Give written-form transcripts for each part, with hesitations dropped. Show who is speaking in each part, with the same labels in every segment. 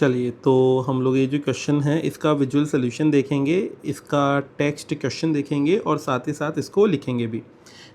Speaker 1: चलिए, तो हम लोग ये जो क्वेश्चन है इसका विजुअल सॉल्यूशन देखेंगे, इसका टेक्स्ट क्वेश्चन देखेंगे और साथ ही साथ इसको लिखेंगे भी।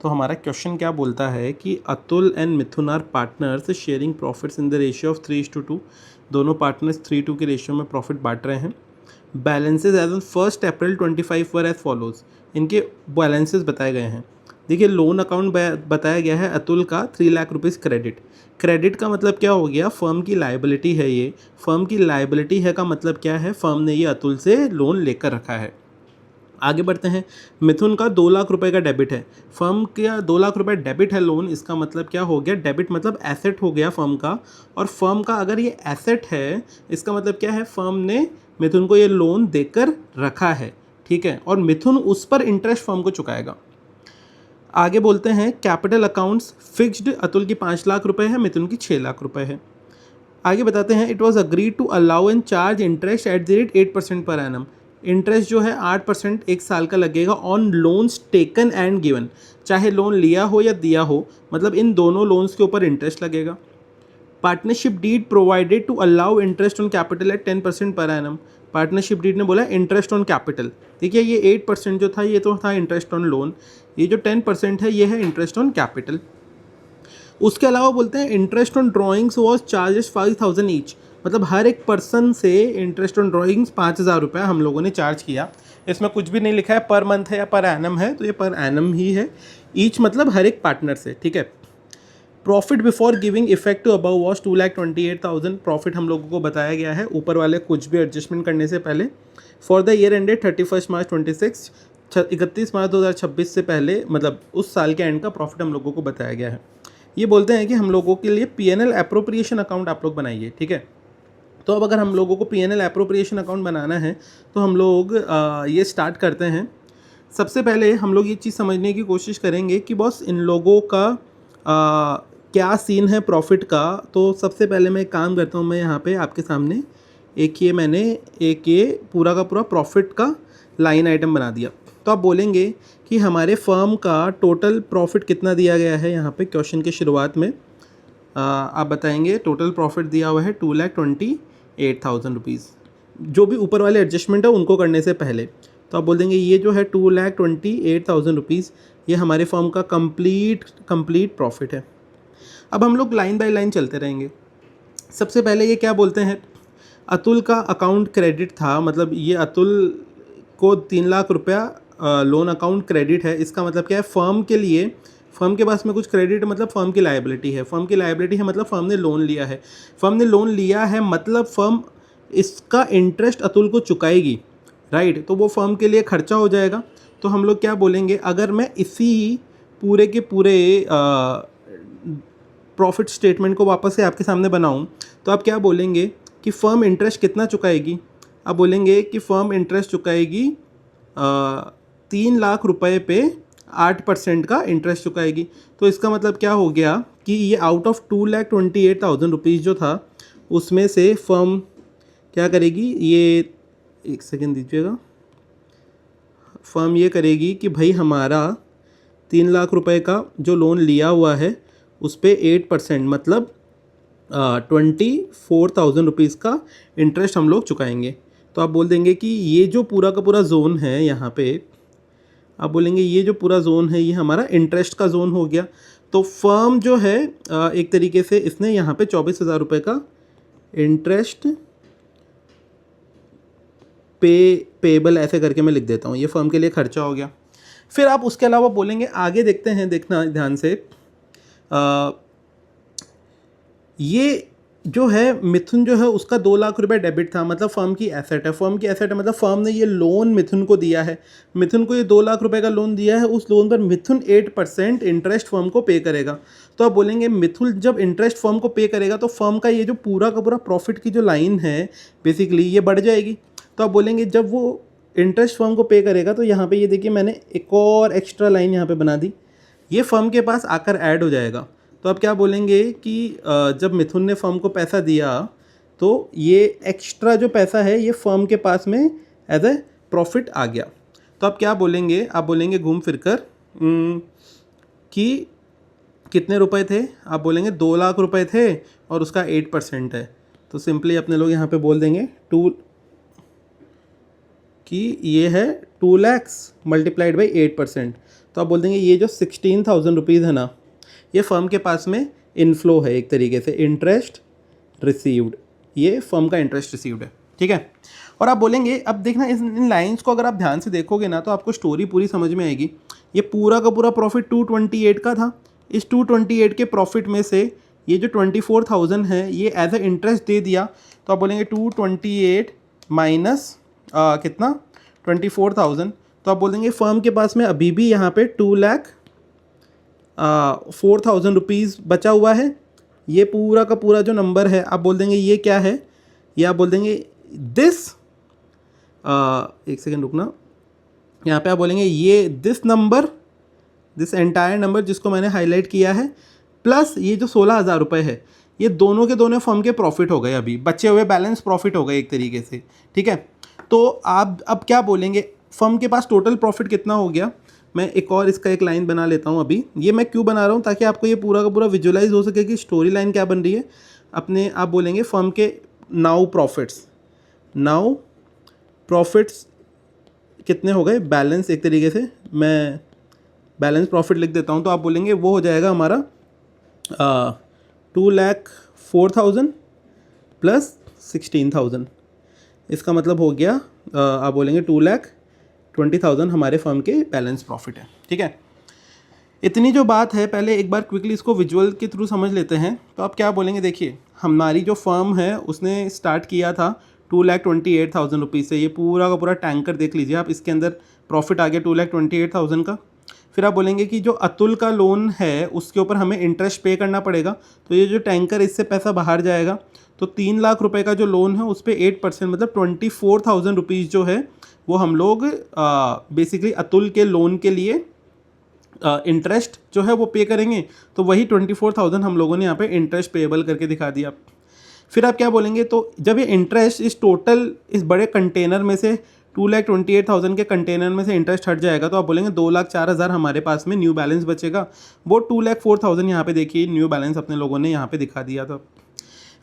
Speaker 1: तो हमारा क्वेश्चन क्या बोलता है कि Atul and Mithun are partners sharing profits in the ratio of 3:2। दोनों पार्टनर्स 3:2 के रेशियो में प्रॉफिट बांट रहे हैं। Balances as on 1 April 25 were as follows. इनके बैलेंसेज बताए गए हैं। देखिए, लोन अकाउंट बताया गया है अतुल का 3 लाख रुपीज़ क्रेडिट। क्रेडिट का मतलब क्या हो गया, फर्म की लायबिलिटी है ये। फर्म की लायबिलिटी है का मतलब क्या है, फर्म ने ये अतुल से लोन लेकर रखा है। आगे बढ़ते हैं। मिथुन का 2 लाख रुपए का डेबिट है। फर्म का 2 लाख रुपए डेबिट है लोन, इसका मतलब क्या हो गया, डेबिट मतलब एसेट हो गया फर्म का। और फर्म का अगर ये एसेट है, इसका मतलब क्या है, फर्म ने मिथुन को ये लोन देकर रखा है, ठीक है। और मिथुन उस पर इंटरेस्ट फर्म को चुकाएगा। आगे बोलते हैं, कैपिटल अकाउंट्स फिक्स्ड अतुल की 5 लाख रुपए है, मिथुन की 6 लाख रुपए है। आगे बताते हैं, it was agreed to allow and charge interest at the rate 8% per annum. Interest जो है 8% एक साल का लगेगा on loans taken and given. चाहे लोन लिया हो या दिया हो, मतलब इन दोनों लोन्स के ऊपर इंटरेस्ट लगेगा। Partnership deed provided to allow interest on capital at 10% per annum. Partnership deed ने बोला इंटरेस्ट ऑन कैपिटल। देखिए, ये 8% जो था ये तो था इंटरेस्ट ऑन लोन, ये जो 10% है ये है इंटरेस्ट ऑन कैपिटल। उसके अलावा बोलते हैं interest on drawings was charges 5,000 each. मतलब हर एक पर्सन से इंटरेस्ट ऑन ड्राइंग्स 5,000 रुपये हम लोगों ने चार्ज किया। इसमें कुछ भी नहीं लिखा है पर मंथ है या पर एनम है, तो ये पर एनम ही है। ईच मतलब हर एक पार्टनर से, ठीक है। Profit before giving effect to above was 2,28,000। Profit हम लोगों को बताया गया है ऊपर वाले कुछ भी एडजस्टमेंट करने से पहले। फॉर द ईयर एंडेड 31 मार्च 26, 31 मार्च 2026 से पहले, मतलब उस साल के एंड का प्रॉफिट हम लोगों को बताया गया है। ये बोलते हैं कि हम लोगों के लिए पीएनएल एप्रोप्रिएशन अकाउंट आप लोग बनाइए, ठीक है। तो अब अगर हम लोगों को पीएनएल एप्रोप्रिएशन अकाउंट बनाना है तो हम लोग ये स्टार्ट करते हैं। सबसे पहले हम लोग ये चीज़ समझने की कोशिश करेंगे कि बॉस इन लोगों का क्या सीन है प्रॉफिट का। तो सबसे पहले मैं एक काम करता हूँ, मैं यहाँ पे आपके सामने मैंने ये पूरा का पूरा प्रॉफिट का लाइन आइटम बना दिया। तो आप बोलेंगे कि हमारे फर्म का टोटल प्रॉफिट कितना दिया गया है। यहाँ पे क्वेश्चन के शुरुआत में आप बताएंगे टोटल प्रॉफिट दिया हुआ है 2,28,000 रुपीज़। जो भी ऊपर वाले एडजस्टमेंट है उनको करने से पहले तो आप बोल देंगे ये जो है 2,28,000 रुपीज़ ये हमारे फर्म का कंप्लीट प्रॉफिट है। अब हम लोग लाइन बाय लाइन चलते रहेंगे। सबसे पहले ये क्या बोलते हैं, अतुल का अकाउंट क्रेडिट था, मतलब ये अतुल को 3 लाख रुपया लोन अकाउंट क्रेडिट है। इसका मतलब क्या है, फर्म के लिए, फर्म के पास में कुछ क्रेडिट मतलब फर्म की लायबिलिटी है। फर्म की लायबिलिटी है मतलब फर्म ने लोन लिया है। फर्म ने लोन लिया है मतलब फर्म इसका इंटरेस्ट अतुल को चुकाएगी, राइट। तो वो फर्म के लिए खर्चा हो जाएगा। तो हम लोग क्या बोलेंगे, अगर मैं इसी पूरे के पूरे प्रॉफिट स्टेटमेंट को वापस से आपके सामने बनाऊं तो आप क्या बोलेंगे कि फर्म इंटरेस्ट कितना चुकाएगी। आप बोलेंगे कि फर्म इंटरेस्ट चुकाएगी 3 लाख रुपए पे 8% का इंटरेस्ट चुकाएगी। तो इसका मतलब क्या हो गया कि ये आउट ऑफ 2,28,000 रुपीज़ जो था उसमें से फर्म क्या करेगी, ये एक सेकेंड दीजिएगा, फर्म ये करेगी कि भाई हमारा 3 लाख रुपए का जो लोन लिया हुआ है उस पर 8% मतलब 24,000 रुपीज़ का इंटरेस्ट हम लोग चुकाएंगे। तो आप बोल देंगे कि ये जो पूरा का पूरा जोन है, यहाँ पे आप बोलेंगे ये जो पूरा जोन है ये हमारा इंटरेस्ट का जोन हो गया। तो फर्म जो है एक तरीके से इसने यहाँ पे 24,000 रुपये का इंटरेस्ट पेबल ऐसे करके मैं लिख देता हूँ, ये फर्म के लिए खर्चा हो गया। फिर आप उसके अलावा बोलेंगे, आगे देखते हैं, देखना ध्यान से, ये जो है मिथुन जो है उसका 2 लाख रुपए डेबिट था, मतलब फर्म की एसेट है। फर्म की एसेट है मतलब फर्म ने ये लोन मिथुन को दिया है। मिथुन को ये 2 लाख रुपए का लोन दिया है, उस लोन पर मिथुन 8% इंटरेस्ट फर्म को पे करेगा। तो आप बोलेंगे मिथुन जब इंटरेस्ट फर्म को पे करेगा तो फर्म का ये जो पूरा का पूरा प्रॉफिट की जो लाइन है बेसिकली ये बढ़ जाएगी। तो आप बोलेंगे जब वो इंटरेस्ट फर्म को पे करेगा तो यहाँ पर ये देखिए मैंने एक और एक्स्ट्रा लाइन यहाँ पर बना दी, ये फर्म के पास आकर ऐड हो जाएगा। तो आप क्या बोलेंगे कि जब मिथुन ने फर्म को पैसा दिया तो ये एक्स्ट्रा जो पैसा है ये फर्म के पास में एज ए प्रॉफिट आ गया। तो आप क्या बोलेंगे, आप बोलेंगे घूम फिर कर कि कितने रुपए थे, आप बोलेंगे 2 लाख रुपए थे और उसका 8% है। तो सिंपली अपने लोग यहाँ पे बोल देंगे कि ये है 2 lakhs मल्टीप्लाइड बाई 8%। तो आप बोल देंगे ये जो 16,000 रुपीज़ है ना, ये फर्म के पास में इनफ्लो है एक तरीके से, इंटरेस्ट रिसीव्ड, ये फर्म का इंटरेस्ट रिसीव्ड है, ठीक है। और आप बोलेंगे, अब देखना इन लाइंस को अगर आप ध्यान से देखोगे ना तो आपको स्टोरी पूरी समझ में आएगी। ये पूरा का पूरा प्रॉफिट 228 का था। इस 228 के प्रॉफिट में से ये जो 24,000 है ये एज ए इंटरेस्ट दे दिया। तो आप बोलेंगे 228 माइनस कितना 24,000। तो आप बोल देंगे फर्म के पास में अभी भी यहाँ पे 2,04,000 रुपीज़ बचा हुआ है। ये पूरा का पूरा जो नंबर है आप बोल देंगे ये क्या है, ये आप बोल देंगे दिस, एक सेकेंड रुकना, यहाँ पे आप बोलेंगे ये this number, this entire number जिसको मैंने हाईलाइट किया है, प्लस ये जो 16,000 रुपये है, ये दोनों के दोनों फर्म के प्रॉफिट हो गए, अभी बचे हुए बैलेंस प्रॉफिट हो गए एक तरीके से, ठीक है। तो आप अब क्या बोलेंगे, फर्म के पास टोटल प्रॉफिट कितना हो गया। मैं एक और इसका एक लाइन बना लेता हूँ अभी। ये मैं क्यों बना रहा हूँ, ताकि आपको ये पूरा का पूरा विजुअलाइज हो सके कि स्टोरी लाइन क्या बन रही है अपने। आप बोलेंगे फर्म के नाउ प्रॉफिट्स कितने हो गए, बैलेंस, एक तरीके से मैं बैलेंस प्रॉफिट लिख देता हूँ। तो आप बोलेंगे वो हो जाएगा हमारा 2,04,000 प्लस 16,000, इसका मतलब हो गया आप बोलेंगे 2,20,000 हमारे फर्म के बैलेंस प्रॉफिट है, ठीक है। इतनी जो बात है, पहले एक बार क्विकली इसको विजुअल के थ्रू समझ लेते हैं। तो आप क्या बोलेंगे, देखिए हमारी जो फर्म है उसने स्टार्ट किया था 2,28,000 रुपीज़ से। ये पूरा का पूरा टैंकर देख लीजिए आप, इसके अंदर प्रॉफिट आ गया 2,28,000 का। फिर आप बोलेंगे कि जो अतुल का लोन है उसके ऊपर हमें इंटरेस्ट पे करना पड़ेगा। तो ये जो टैंकर, इससे पैसा बाहर जाएगा। तो 3 लाख रुपए का जो लोन है उस पर 8% मतलब 24,000 रुपीज़ जो है वो हम लोग बेसिकली अतुल के लोन के लिए इंटरेस्ट जो है वो पे करेंगे। तो वही 24,000 हम लोगों ने यहाँ पे इंटरेस्ट पेएबल करके दिखा दिया। फिर आप क्या बोलेंगे, तो जब ये इंटरेस्ट इस टोटल इस बड़े कंटेनर में से 2,28,000 के कंटेनर में से इंटरेस्ट हट जाएगा, तो आप बोलेंगे 2,04,000 हमारे पास में न्यू बैलेंस बचेगा। वो 2,04,000 यहाँ पे देखिए न्यू बैलेंस अपने लोगों ने यहाँ पे दिखा दिया था।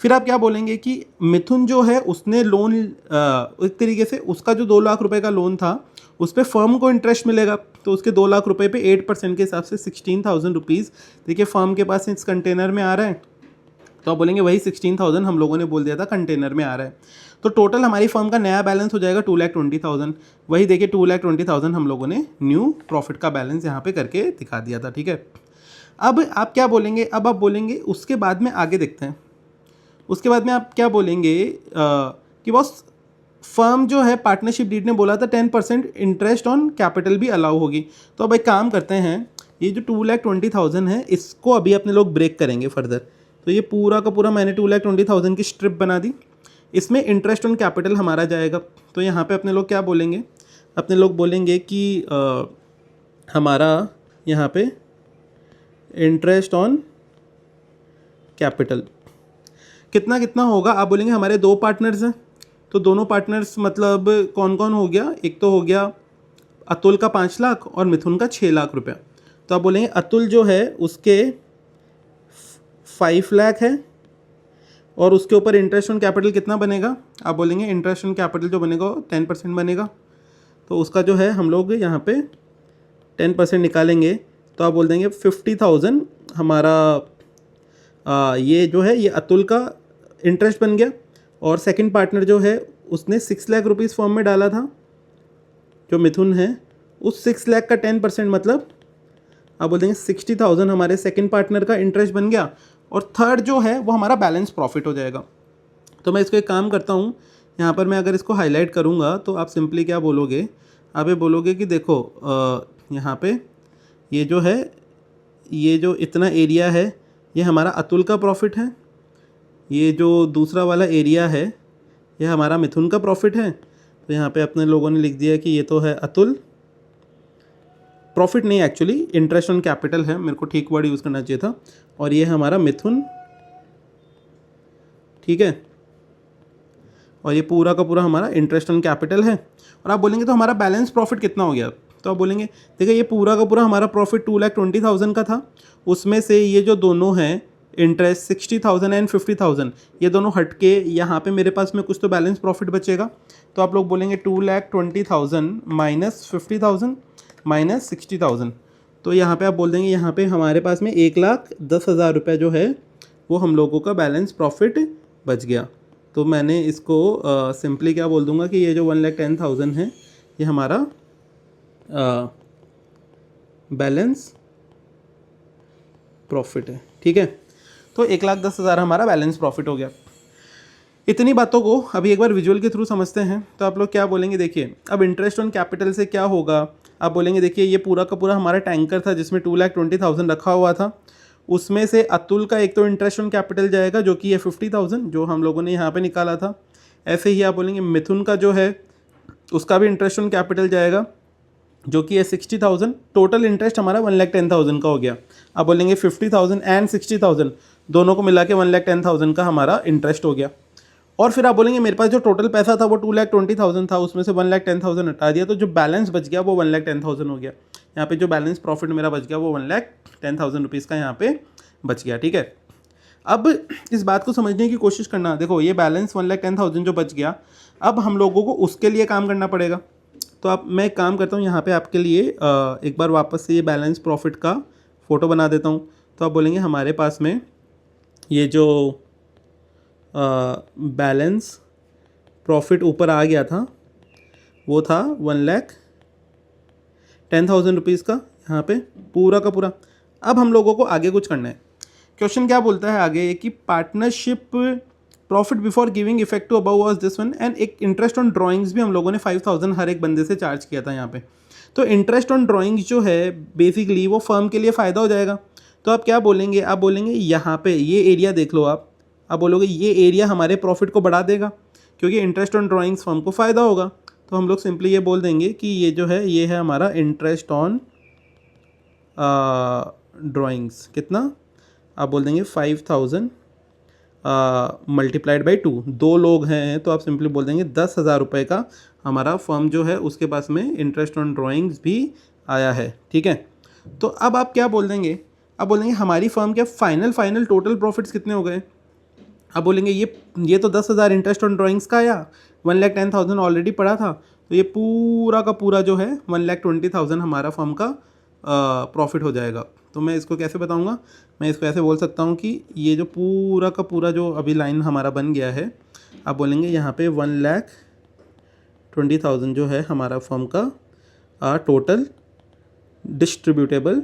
Speaker 1: फिर आप क्या बोलेंगे कि मिथुन जो है उसने लोन एक तरीके से उसका जो 2 लाख रुपए का लोन था उस पर फर्म को इंटरेस्ट मिलेगा। तो उसके 2 लाख रुपए पे 8% के हिसाब से 16,000 रुपीज़ देखिए फर्म के पास इस कंटेनर में आ रहा है। तो आप बोलेंगे वही 16,000 हम लोगों ने बोल दिया था कंटेनर में आ रहा है। तो टोटल हमारी फर्म का नया बैलेंस हो जाएगा 2,20,000। वही देखिए 2,20,000 हम लोगों ने न्यू प्रॉफिट का बैलेंस यहाँ पे करके दिखा दिया था, ठीक है। अब आप क्या बोलेंगे, अब आप बोलेंगे उसके बाद में आगे देखते हैं। उसके बाद में आप क्या बोलेंगे कि बॉस फर्म जो है पार्टनरशिप डीड ने बोला था 10% इंटरेस्ट ऑन कैपिटल भी अलाउ होगी। तो अब एक काम करते हैं, ये जो 2,20,000 है इसको अभी अपने लोग ब्रेक करेंगे फर्दर। तो ये पूरा का पूरा मैंने 2,20,000 की स्ट्रिप बना दी, इसमें इंटरेस्ट ऑन कैपिटल हमारा जाएगा। तो यहाँ पे अपने लोग क्या बोलेंगे, अपने लोग बोलेंगे कि हमारा यहाँ पे इंटरेस्ट ऑन कैपिटल कितना कितना होगा। आप बोलेंगे हमारे 2 पार्टनर्स हैं, तो दोनों पार्टनर्स मतलब कौन कौन हो गया, एक तो हो गया अतुल का 5 लाख और मिथुन का 6 लाख रुपया। तो आप बोलेंगे अतुल जो है उसके 5 लाख है और उसके ऊपर इंटरेस्ट ऑन कैपिटल कितना बनेगा। आप बोलेंगे इंटरेस्ट ऑन कैपिटल जो बनेगा 10% बनेगा। तो उसका जो है हम लोग यहाँ पे 10% निकालेंगे। तो आप बोल देंगे 50,000 हमारा ये जो है ये अतुल का इंटरेस्ट बन गया। और सेकंड पार्टनर जो है उसने 6 लाख रुपीज़ फॉर्म में डाला था, जो मिथुन है, उस 6 लाख का 10% मतलब आप बोल देंगे 60,000 हमारे सेकंड पार्टनर का इंटरेस्ट बन गया। और थर्ड जो है वो हमारा बैलेंस प्रॉफिट हो जाएगा। तो मैं इसको एक काम करता हूँ, यहाँ पर मैं अगर इसको हाईलाइट करूँगा तो आप सिंपली क्या बोलोगे, आप ये बोलोगे कि देखो यहाँ पे ये जो है, ये जो इतना एरिया है ये हमारा अतुल का प्रॉफिट है, ये जो दूसरा वाला एरिया है ये हमारा मिथुन का प्रॉफिट है। तो यहाँ पे अपने लोगों ने लिख दिया कि ये तो है अतुल प्रॉफिट, नहीं एक्चुअली इंटरेस्ट ऑन कैपिटल है, मेरे को ठीक वर्ड यूज़ करना चाहिए था। और ये हमारा मिथुन, ठीक है, और ये पूरा का पूरा हमारा इंटरेस्ट ऑन कैपिटल है। और आप बोलेंगे तो हमारा बैलेंस प्रॉफिट कितना हो गया। तो आप बोलेंगे देखिए ये पूरा का पूरा हमारा प्रॉफिट 2,20,000 का था, उसमें से ये जो दोनों हैं इंटरेस्ट 60,000 एंड 50,000, ये दोनों हट के यहाँ पे मेरे पास में कुछ तो बैलेंस प्रॉफिट बचेगा। तो आप लोग बोलेंगे 2,20,000 माइनस 50,000 माइनस 60,000, तो यहाँ पे आप बोल देंगे यहाँ पे हमारे पास में 1,10,000 रुपये जो है वो हम लोगों का बैलेंस प्रॉफिट बच गया। तो मैंने इसको सिंपली क्या बोल दूंगा कि ये जो 1,10,000 है ये हमारा बैलेंस प्रॉफिट है। ठीक है, तो 1,10,000 हमारा बैलेंस प्रॉफिट हो गया। इतनी बातों को अभी एक बार विजुअल के थ्रू समझते हैं। तो आप लोग क्या बोलेंगे, देखिए अब इंटरेस्ट ऑन कैपिटल से क्या होगा। आप बोलेंगे देखिए ये पूरा का पूरा हमारा टैंकर था जिसमें 2,20,000 रखा हुआ था, उसमें से अतुल का एक तो इंटरेस्ट ऑन कैपिटल जाएगा जो कि ये 50,000 जो हम लोगों ने यहाँ पे निकाला था। ऐसे ही आप बोलेंगे मिथुन का जो है उसका भी इंटरेस्ट ऑन कैपिटल जाएगा जो कि है 60,000। टोटल इंटरेस्ट हमारा 1,10,000 का हो गया। आप बोलेंगे 50,000 एंड 60,000 दोनों को मिला के 1,10,000 का हमारा इंटरेस्ट हो गया। और फिर आप बोलेंगे मेरे पास जो टोटल पैसा था वो 2,20,000 था, उसमें से 1,10,000 हटा दिया तो जो बैलेंस बच गया वो 1,10,000 हो गया। यहाँ पे जो बैलेंस प्रॉफिट मेरा बच गया वो 1,10,000 रुपीज़ का यहाँ पे बच गया। ठीक है, अब इस बात को समझने की कोशिश करना। देखो ये बैलेंस 1,10,000 जो बच गया, अब हम लोगों को उसके लिए काम करना पड़ेगा। तो अब मैं एक काम करता हूँ यहाँ पे आपके लिए एक बार वापस से ये बैलेंस प्रॉफिट का फ़ोटो बना देता हूँ। तो आप बोलेंगे हमारे पास में ये जो बैलेंस प्रॉफिट ऊपर आ गया था वो था 1,10,000 रुपीज़ का यहाँ पे पूरा का पूरा। अब हम लोगों को आगे कुछ करना है। क्वेश्चन क्या बोलता है आगे कि partnership profit before giving effect to above was this one, and एक इंटरेस्ट ऑन ड्राइंग्स भी हम लोगों ने 5,000 हर एक बंदे से चार्ज किया था यहाँ पे। तो इंटरेस्ट ऑन ड्राइंग्स जो है बेसिकली वो फर्म के लिए फ़ायदा हो जाएगा। तो आप क्या बोलेंगे, आप बोलेंगे यहाँ पे ये एरिया देख लो आप बोलोगे ये एरिया हमारे प्रॉफिट को बढ़ा देगा क्योंकि इंटरेस्ट ऑन ड्राइंग्स फर्म को फ़ायदा होगा। तो हम लोग सिंपली ये बोल देंगे कि ये जो है ये है हमारा इंटरेस्ट ऑन ड्राइंग्स। कितना, आप बोल देंगे 5,000 मल्टीप्लाइड बाई 2। 2 लोग हैं तो आप सिंपली बोल देंगे 10,000 रुपये का हमारा फर्म जो है उसके पास में इंटरेस्ट ऑन ड्राइंग्स भी आया है। ठीक है, तो अब आप क्या बोल देंगे, आप बोलेंगे हमारी फर्म के फाइनल टोटल प्रॉफिट्स कितने हो गए। आप बोलेंगे ये तो 10,000 इंटरेस्ट ऑन ड्राइंग्स का आया, 1,10,000 ऑलरेडी पड़ा था, तो ये पूरा का पूरा जो है 1,20,000 हमारा फर्म का प्रॉफिट हो जाएगा। तो मैं इसको कैसे बताऊंगा, मैं इसको ऐसे बोल सकता हूँ कि ये जो पूरा का पूरा जो अभी लाइन हमारा बन गया है, आप बोलेंगे यहाँ पे 1,20,000 जो है हमारा फर्म का टोटल डिस्ट्रीब्यूटेबल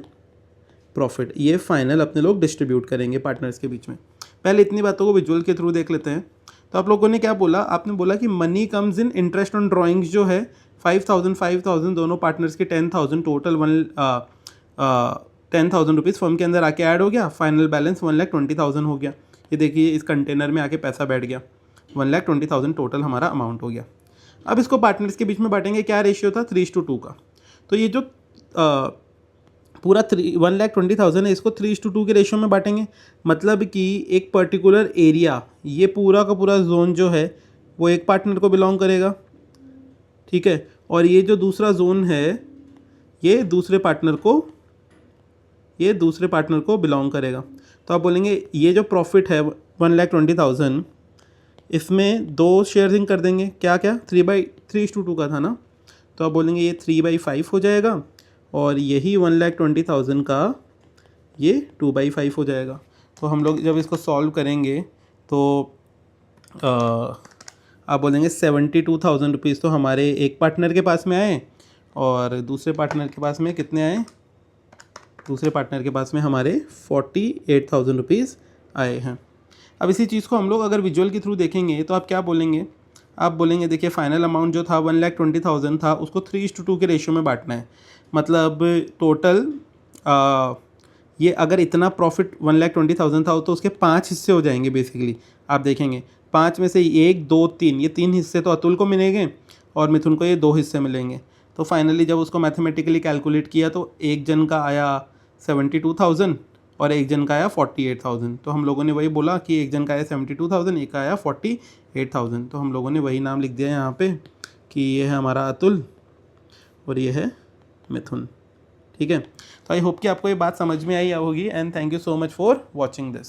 Speaker 1: प्रॉफिट, ये फाइनल अपने लोग डिस्ट्रीब्यूट करेंगे पार्टनर्स के बीच में। पहले इतनी बातों को विजुअल के थ्रू देख लेते हैं। तो आप लोगों ने क्या बोला, आपने बोला कि money comes in interest on drawings जो है 5,000 दोनों पार्टनर्स के 10,000 टोटल 10,000 रुपीज़ फर्म के अंदर आके ऐड हो गया। फाइनल बैलेंस 1,20,000 हो गया। ये देखिए इस कंटेनर में आके पैसा बैठ गया, 1,20,000 टोटल हमारा अमाउंट हो गया। अब इसको पार्टनर्स के बीच में बांटेंगे, क्या रेशियो था 3:2 का। तो ये जो पूरा 1,20,000 है इसको 3:2 के रेशियो में बांटेंगे। मतलब कि एक पर्टिकुलर एरिया, ये पूरा का पूरा जोन जो है वो एक पार्टनर को बिलोंग करेगा। ठीक है, और ये जो दूसरा जोन है ये दूसरे पार्टनर को बिलोंग करेगा। तो आप बोलेंगे ये जो प्रॉफिट है 1,20,000 इसमें 2 शेयरिंग कर देंगे। क्या 3:2 का था ना, तो आप बोलेंगे ये 3/5 हो जाएगा और यही 1,20,000 का ये 2/5 हो जाएगा। तो हम लोग जब इसको सॉल्व करेंगे तो आप बोलेंगे 72,000 रुपीज़ तो हमारे एक पार्टनर के पास में आए और दूसरे पार्टनर के पास में कितने आए, दूसरे पार्टनर के पास में हमारे 48,000 रुपीज़ आए हैं। अब इसी चीज़ को हम लोग अगर विजुअल के थ्रू देखेंगे तो आप क्या बोलेंगे, आप बोलेंगे देखिए फाइनल अमाउंट जो था 1,20,000 था उसको 3:2 के रेशियो में बांटना है। मतलब टोटल ये अगर इतना प्रॉफिट 1,20,000 था तो उसके 5 हिस्से हो जाएंगे बेसिकली। आप देखेंगे 5 में से 1, 2, 3, ये 3 हिस्से तो अतुल को मिलेंगे और मिथुन को ये 2 हिस्से मिलेंगे। तो फाइनली जब उसको मैथमेटिकली कैलकुलेट किया तो एक जन का आया 72,000 और एक जन का आया 48,000। तो हम लोगों ने वही बोला कि एक जन का आया 72,000, एक का आया 48,000। तो हम लोगों ने वही नाम लिख दिया यहाँ पे कि ये है हमारा अतुल और ये है मिथुन। ठीक है, तो आई होप कि आपको ये बात समझ में आई होगी and thank you so much for watching this.